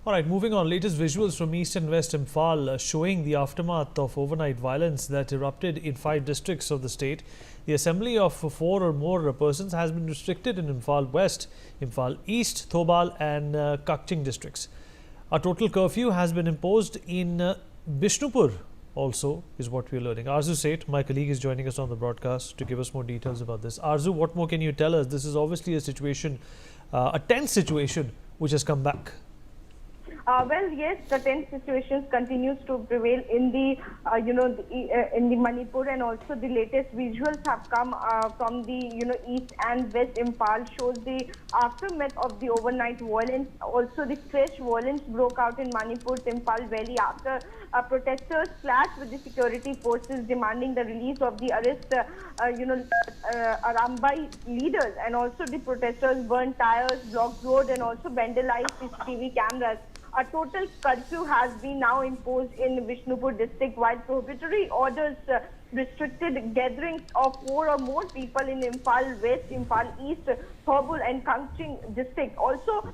All right, moving on. Latest visuals from East and West Imphal showing the aftermath of overnight violence that erupted in 5 districts of the state. The assembly of 4 or more persons has been restricted in Imphal West, Imphal East, Thobal and Kakching districts. A total curfew has been imposed in Bishnupur also, is what we are learning. Arzu Seth, my colleague, is joining us on the broadcast to give us more details about this. Arzu, what more can you tell us? This is obviously a situation, a tense situation, which has come back. Well, yes, the tense situations continues to prevail in the, in the Manipur, and also the latest visuals have come from the, East and West Imphal shows the aftermath of the overnight violence. Also, the fresh violence broke out in Manipur's Imphal Valley after protesters clashed with the security forces demanding the release of the Arambai leaders, and also the protesters burned tires, blocked road, and also vandalized CCTV cameras. A total curfew has been now imposed in Bishnupur district, while prohibitory orders restricted gatherings of 4 or more people in Imphal West, Imphal East, Thobal and Kakching district. Also,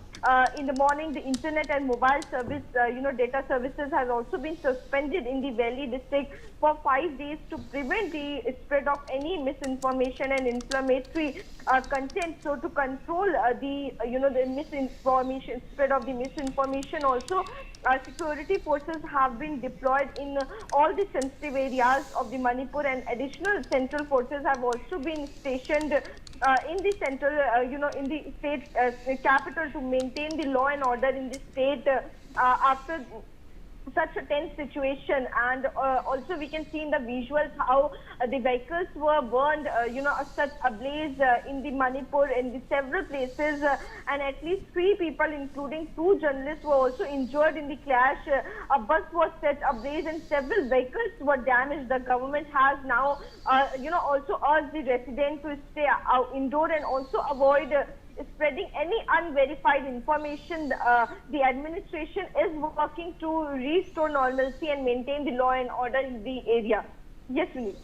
in the morning, the internet and mobile service, data services has also been suspended in the Valley district for 5 days to prevent the spread of any misinformation and inflammatory content. So, to control the misinformation, spread of the misinformation, also security forces have been deployed in all the sensitive areas of the Manipur, and additional central forces have also been stationed in the central, in the state capital to maintain the law and order in the state after such a tense situation. And also we can see in the visuals how the vehicles were burned, such a blaze in the Manipur in the several places, and at least 3 people, including 2 journalists, were also injured in the clash. A bus was set ablaze and several vehicles were damaged. The government has now, also urged the residents to stay indoor and also avoid spreading any unverified information. The administration is working to restore normalcy and maintain the law and order in the area. Yes, Vinny.